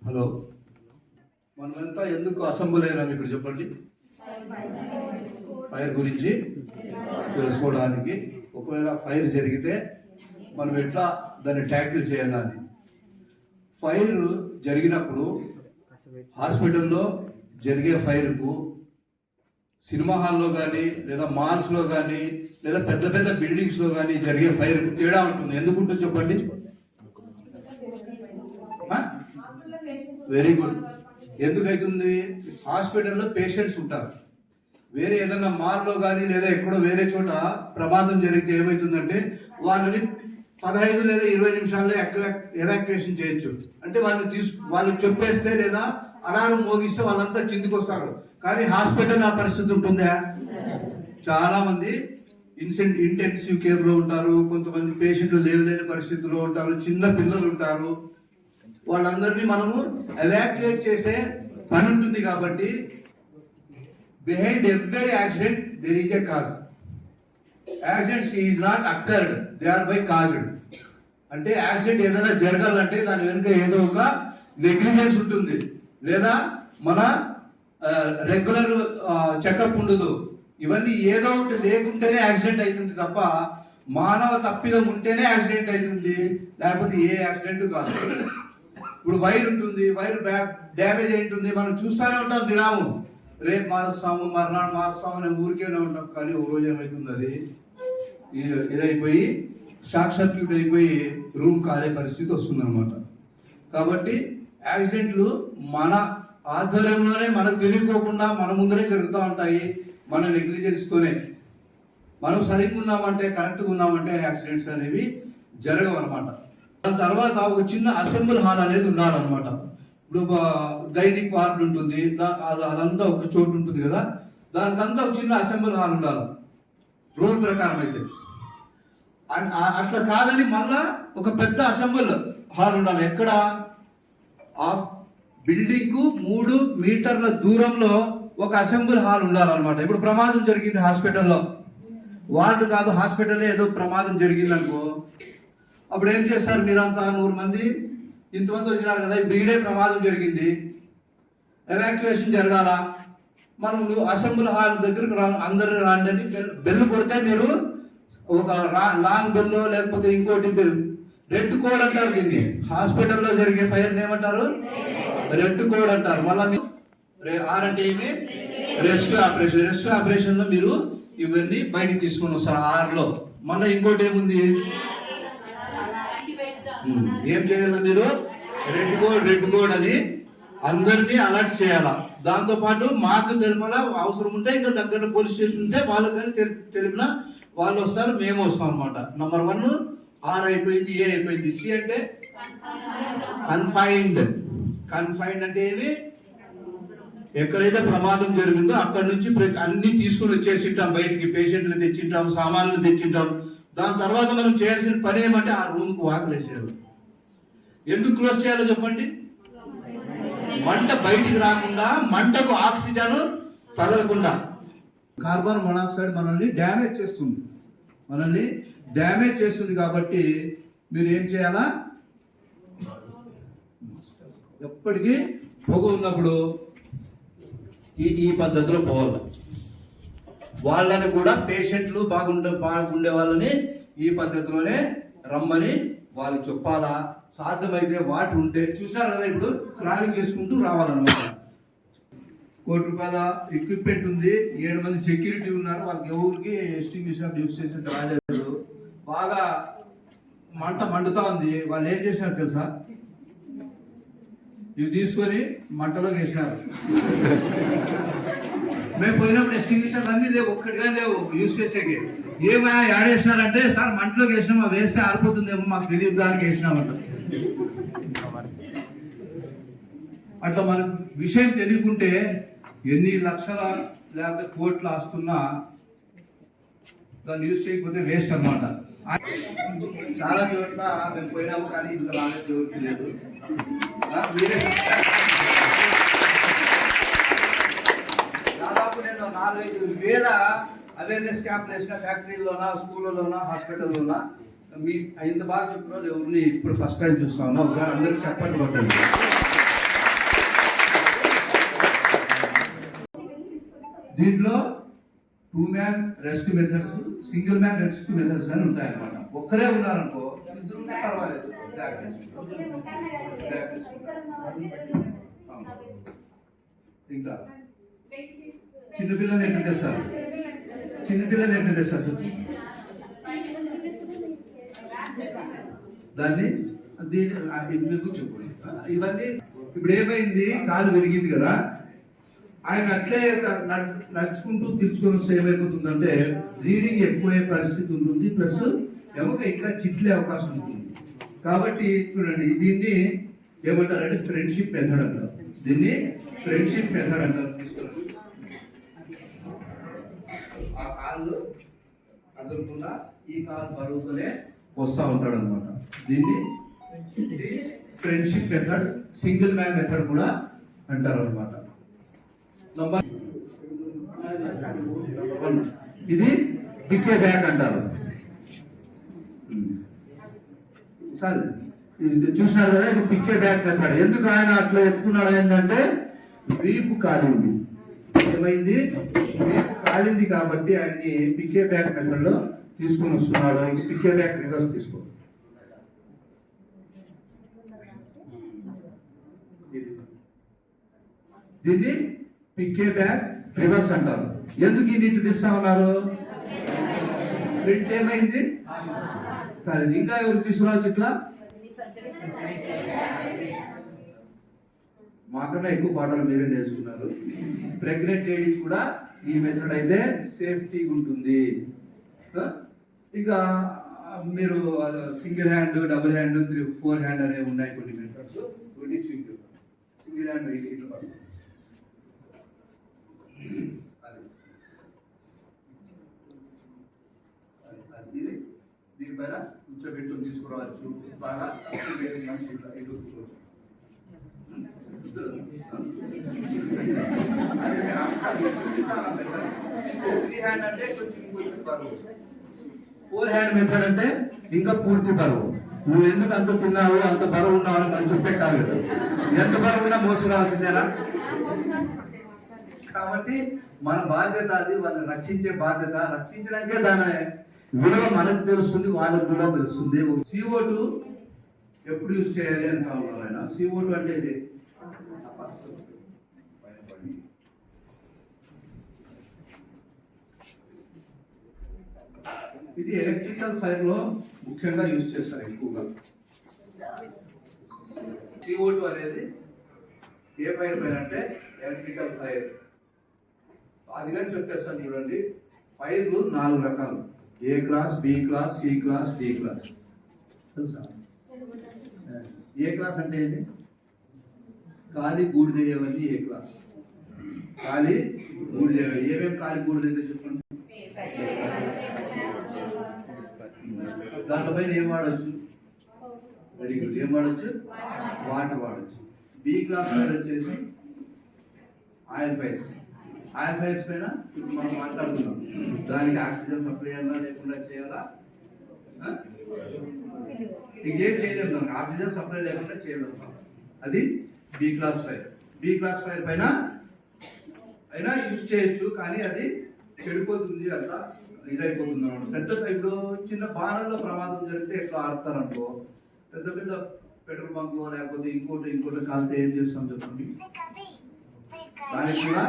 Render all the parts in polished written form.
Hello, మనమంతా ఎందుకు assembly అయినాం ఇక్కడ చెప్పండి? ఫైర్ గురించి తెలుసుకోవడానికి. ఒకవేళ ఫైర్ జరిగితే మనం ఎట్లా దాన్ని ట్యాకిల్ చేయాలని. ఫైర్ జరిగినప్పుడు హాస్పిటల్లో జరిగే ఫైర్కు సినిమా హాల్లో కానీ లేదా మాల్స్లో కానీ లేదా పెద్ద పెద్ద బిల్డింగ్స్లో కానీ జరిగే ఫైర్కు తేడా ఉంటుంది. ఎందుకుంటుంది చెప్పండి? Very good. ఎందుకైతుంది? హాస్పిటల్లో పేషెంట్స్ ఉంటారు. వేరే ఏదైనా మాల్లో కానీ లేదా ఎక్కడో వేరే చోట ప్రమాదం జరిగితే ఏమవుతుందంటే వాళ్ళని 15 లేదా 20 నిమిషాల్లో ఎవాక్యుయేషన్ చేయొచ్చు. అంటే వాళ్ళు చెప్పేస్తే లేదా అలారం మోగిస్తే వాళ్ళంతా కిందికి వస్తారు. కానీ హాస్పిటల్ ఆ పరిస్థితి ఉంటుందా? చాలా మంది ఇంటెన్సివ్ కేర్లో ఉంటారు, కొంతమంది పేషెంట్లు లేని పరిస్థితుల్లో ఉంటారు, చిన్న పిల్లలు ఉంటారు. వాళ్ళందరినీ మనము ఎవాక్యుయేట్ చేసే పని ఉంటుంది. కాబట్టి behind every accident there is a cause. Accidents is not occurred, they are by caused. అంటే యాక్సిడెంట్ ఏదైనా జరగాలంటే దాని వెనుక ఏదో ఒక నెగ్లిజెన్స్ ఉంటుంది, లేదా మన రెగ్యులర్ చెకప్ ఉండదు. ఇవన్నీ ఏదో ఒకటి లేకుంటేనే యాక్సిడెంట్ అవుతుంది తప్ప మానవ తప్పిదం ఉంటేనే యాక్సిడెంట్ అవుతుంది, లేకపోతే ఏ యాక్సిడెంట్ కాదు. ఇప్పుడు వైర్ ఉంటుంది, వైర్ డ్యామేజ్ అయి ఉంటుంది, మనం చూస్తూనే ఉంటాం దినాము. రేపు మారుస్తాము, మర్నాడు మారుస్తాము అని ఊరికేనే ఉంటాం. కానీ ఓ రోజు ఏమవుతుంది, అది ఇదైపోయి షార్ట్ సర్క్యూట్ అయిపోయి రూమ్ కాలే పరిస్థితి వస్తుంది అనమాట. కాబట్టి యాక్సిడెంట్లు మన ఆధ్వర్యంలోనే మనకు తెలియకోకుండా మన ముందరే జరుగుతూ ఉంటాయి. మన నెగ్లిజెన్స్తోనే. మనం సరిగ్గా ఉన్నామంటే, కరెక్ట్గా ఉన్నామంటే యాక్సిడెంట్స్ అనేవి జరగవు అనమాట. దాని తర్వాత ఒక చిన్న అసెంబ్లీ హాల్ అనేది ఉండాలన్నమాట. ఇప్పుడు గైనిక్ వార్డు ఉంటుంది, అదంతా ఒక చోటు ఉంటుంది కదా, దానికంతా ఒక చిన్న అసెంబ్లీ హాల్ ఉండాలి రూల్ ప్రకారం అయితే. అట్లా కాదని మళ్ళా ఒక పెద్ద అసెంబ్లీ హాల్ ఉండాలి. ఎక్కడ? ఆ బిల్డింగ్ కు 3 మీటర్ల దూరంలో ఒక అసెంబ్లీ హాల్ ఉండాలన్నమాట. ఇప్పుడు ప్రమాదం జరిగింది హాస్పిటల్లో, వార్డు కాదు హాస్పిటల్లో ఏదో ప్రమాదం జరిగింది అనుకో, అప్పుడు ఏం చేస్తారు? మీరంతా 100 మంది ఇంతమంది వచ్చినారు కదా, ఇప్పుడు ఈడే ప్రమాదం జరిగింది, ఎవాక్యుయేషన్ జరగాల, మనం అసెంబ్లీ హాల్ దగ్గరకు అందరూ రాండి అని బెల్ కొడితే మీరు ఒక లాంగ్ బెల్లో లేకపోతే ఇంకోటి రెడ్ కోడ్ అంటారు దీన్ని. హాస్పిటల్లో జరిగే ఫైర్ ఏమంటారు? రెడ్ కోడ్ అంటారు. మళ్ళీ మీరు ఆర్ అంటే ఏమి? Rescue operation. రెస్క్యూ ఆపరేషన్ లో మీరు ఇవన్నీ బయటికి తీసుకొని వస్తారు 6లో. మళ్ళీ ఇంకోటి ఏముంది? ఏం చేయాలి మీరు? రెడ్ కోడ్ అని అందరినీ అలర్ట్ చేయాలా. దాంతో పాటు మాకు తెలిపాల, అవసరం ఉంటే ఇంకా దగ్గర పోలీస్ స్టేషన్ ఉంటే వాళ్ళకి కానీ తెలిపిన వాళ్ళు వస్తారు, మేము వస్తాం అనమాట. నంబర్ 1 ఆర్ అయిపోయింది, ఏ అయిపోయింది. సి అంటే కన్ఫైన్డ్. కన్ఫైన్డ్ అంటే ఏమి? ఎక్కడైతే ప్రమాదం జరిగిందో అక్కడ నుంచి అన్ని తీసుకుని వచ్చేసింటాం బయటికి. పేషెంట్లు తెచ్చింటాం, సామాన్లు తెచ్చింటాం. దాని తర్వాత మనం చేయాల్సిన పని ఏమంటే ఆ రూమ్కి వాకలేసేయాలి. ఎందుకు క్లోజ్ చేయాలో చెప్పండి? మంట బయటికి రాకుండా, మంటకు ఆక్సిజన్ తగలకుండా. కార్బన్ మోనాక్సైడ్ మనల్ని డ్యామేజ్ చేస్తుంది. కాబట్టి మీరు ఏం చేయాలా? ఎప్పటికీ పొగ ఉన్నప్పుడు ఈ పద్ధతిలో పోవాలి. వాళ్ళని కూడా పేషెంట్లు బాగుండే వాళ్ళని ఈ పద్ధతిలోనే రమ్మని వాళ్ళకి చెప్పాలా. సాధ్యమైతే వాటర్ ఉంటే చూసారు కదా, ఇప్పుడు క్రాలింగ్ చేసుకుంటూ రావాలన్నమాట. ₹1 ఎక్విప్మెంట్ ఉంది, 7 మంది సెక్యూరిటీ ఉన్నారు. వాళ్ళకి ఎవరికి ఎస్టింగ్విషర్ యూజ్ చేసి రాలేదు. బాగా మండుతా ఉంది. వాళ్ళు ఏం చేసినారు తెలుసా? ఇవి తీసుకొని మంటలోకి వేసినారు. మేము పోయినప్పుడు ఎస్టింగ్విషర్ అన్నీ లేవు, ఒక్కటిగా లేవు యూజ్ చేసేకి. ఏమైనా యాడేసినారంటే, సార్ మంటలోకి వేసినాం, వేస్తే ఆరిపోతుందేమో మాకు తెలియదు, దానికి వేసినామంట. అట్లా మనకు విషయం తెలియకుంటే ఎన్ని లక్షల లేకపోతే కోట్లు వస్తున్నా దాన్ని యూజ్ చేయకపోతే వేస్ట్ అనమాట. చాలా చోట్ల మేము పోయినాము, కానీ ఇంత నాలెడ్జ్ ఎవరికి లేదు. దాదాపు నేను 4-5 అవేర్నెస్ క్యాంప్లు వేసిన ఫ్యాక్టరీలోనా, స్కూళ్ళలోనా, హాస్పిటల్లోనా. మీ ఇంత బాగా చెప్పిన వాళ్ళు ఎవరిని ఇప్పుడు ఫస్ట్ టైం చూస్తా ఉన్నా. ఒకసారి అందరికీ చెప్పండి. దీంట్లో 2 man rescue methods, single man rescue methods అని ఉంటాయన్నమాట. ఒక్కరే ఉన్నారనుకో ఇద్దరు ఉంటే పర్వాలేదు. ఇంకా చిన్నపిల్లలు ఎట్లా తెస్తారు? చిన్నపిల్లలు ఎట్లా తెస్తారు? దాన్ని మీకు చెప్పు. ఇవన్నీ ఇప్పుడు ఏమైంది, కాలు విరిగింది కదా, ఆయన అట్లే నడుచుకుంటూ తీర్చుకొని వస్తే ఏమైపోతుందంటే బ్లీడింగ్ ఎక్కువయ్యే పరిస్థితి ఉంటుంది, ప్లస్ ఎముక ఇంకా చిట్లే అవకాశం ఉంటుంది. కాబట్టి చూడండి, దీన్ని ఏమంటారంటే ఫ్రెండ్షిప్ మెథడ్ అంటారు. దీన్ని ఫ్రెండ్షిప్ మెథడ్ అంటారు. తీసుకోండి, ఆ కాళ్ళు కదలకుండా ఈ కాలు బరువుతోనే వస్తూ ఉంటాడు అనమాట. దీన్ని friendship method, single man method కూడా అంటారు అనమాట. ఇది పికే బ్యాక్ అంటారు. సరే, చూసినారు కదా, ఇది పికే బ్యాక్ మెథడ్. ఎందుకు ఆయన అట్లా ఎత్తుకున్నాడు ఏంటంటే వీపు కాలింది. ఏమైంది? వీపు కాలింది కాబట్టి ఆయన్ని పికే బ్యాక్ మెథడ్ లో తీసుకొని వస్తున్నాడు. ఇంక పికే బ్యాక్ రివర్స్ తీసుకో. దీన్ని పికే బ్యాక్ రివర్స్ అంటారు. ఎందుకు ఈ నీటి తీస్తా ఉన్నారు? ఫ్రంట్ ఏమైంది? కానీ ఇంకా ఎవరు తీసుకురావచ్చు ఇట్లా? మాకన్నా ఎక్కువ పాటలు మీరే నేర్చుకున్నారు. ప్రెగ్నెంట్ లేడీస్ కూడా ఈ మెథడ్ అయితే సేఫ్టీగా ఉంటుంది. ఇంకా మీరు single hand, double hand, 4 hand అనేవి ఉన్నాయి కొన్ని మెథడ్స్. సింగిల్ హ్యాండ్ ఇట్లా ఇది దీనిపైన కూర్చోబెట్టుకొని తీసుకురావచ్చు. బాగా మనిషి ఇటు కూర్చోవచ్చు. హ్యాండ్ అంటే కొంచెం బరువు. 4 హ్యాండ్ మెథడ్ అంటే ఇంకా పూర్తి బరువు. నువ్వు ఎందుకు అంత తిన్నావు, అంత బరువు ఉన్నావు అని మనం చూపెట్టాలి కదా. ఎంత బరువు ఉన్నా మోసుకురావాల్సిందేనా? కాబట్టి మన బాధ్యత అది, వాళ్ళని రక్షించే బాధ్యత. రక్షించడానికే దాని విలువ మనకు తెలుస్తుంది, వాళ్ళకు కూడా తెలుస్తుంది. CO2 ఎప్పుడు యూజ్ చేయాలి అంటా ఉన్నారు ఆయన. CO2 అంటే ఇది ఇది ఎలక్ట్రికల్ ఫైర్ లో ముఖ్యంగా యూజ్ చేస్తారు ఎక్కువగా. CO2 అనేది ఏ ఫైర్ పైన అంటే ఎలక్ట్రికల్ ఫైర్. అది కానీ చెప్పేస్తాను చూడండి. ఫైర్లు 4 రకాలు: A class, B class, C class, D class. తెలుసా? ఏ క్లాస్ అంటే ఏంటి? ఖాళీ బూడిదయ్యేవన్నీ ఏ క్లాస్. ఖాళీ బూడిదయ్యేవి ఏమేమి ఖాళీ బూడిదైతే చెప్పండి. దాంట్లోపైన ఏం వాడచ్చు? Very good. ఏం వాడచ్చు? వాటర్ వాడచ్చు. బి క్లాస్ ఫైర్ వచ్చేసి ఆయిల్ ఫైర్స్. ఆయిల్ ఫైర్స్ పైన ఇప్పుడు మనం మాట్లాడుతున్నాం. దానికి ఆక్సిజన్ సప్లై అన్నా లేకుండా చేయాలా? ఇంకేం చేయలేము. దానికి ఆక్సిజన్ సప్లై లేకుండా చేయలేము. అది B class fire. B class fire పైన అయినా యూజ్ చేయొచ్చు, కానీ అది చెడిపోతుంది, అట్లా ఇదైపోతుంది అనమాట. పెద్ద ఇప్పుడు చిన్న బాణంలో ప్రమాదం జరిగితే ఎట్లా ఆడతారనుకో, పెద్ద పెద్ద పెట్రోల్ బంక్లో లేకపోతే ఇంకోటి కాలితే ఏం చేస్తాం చెప్పండి. దానికి కూడా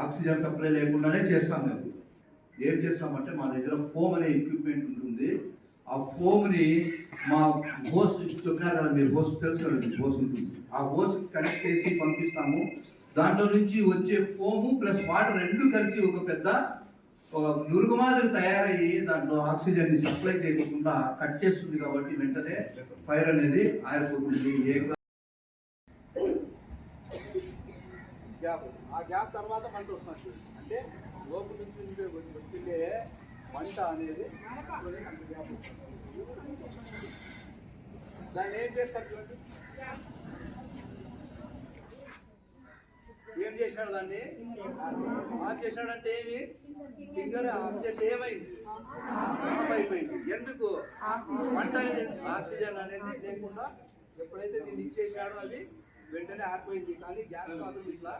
ఆక్సిజన్ సప్లై లేకుండానే చేస్తాం. మేము ఏం చేస్తామంటే మా దగ్గర ఫోమ్ అనే ఎక్విప్మెంట్ ఉంటుంది. ఆ ఫోమ్ని మా హోస్ చెప్పినారు కదా మీరు, హోస్ తెలుసు కదా, హోస్ ఉంటుంది. ఆ హోస్ కనెక్ట్ చేసి పంపిస్తాము. దాంట్లో నుంచి వచ్చే ఫోము ప్లస్ వాటర్ రెండు కలిసి ఒక పెద్ద నురుగు మాదిరి తయారయ్యి దాంట్లో ఆక్సిజన్ ని సప్లై చేయకుండా కట్ చేస్తుంది. కాబట్టి వెంటనే ఫైర్ అనేది ఆరిపోతుంది. ఆ గ్యాప్ తర్వాత మంట వస్తుంది. అంటే లోపల నుంచి వచ్చిందే మంట అనేది దాన్ని ఏం చేస్తారు చూడండి. ఏం చేశాడు? దాన్ని ఆఫ్ చేశాడంటే ఏమి? ఫింగర్ ఆఫ్ చేసి ఏమైంది? ఆఫ్ అయిపోయింది. ఎందుకు? మంట అనేది, ఆక్సిజన్ అనేది లేకుండా ఎప్పుడైతే దీన్ని ఇచ్చేసాడో అది వెంటనే ఆరిపోయింది. కానీ గ్యాస్ మాత్రం ఇట్లా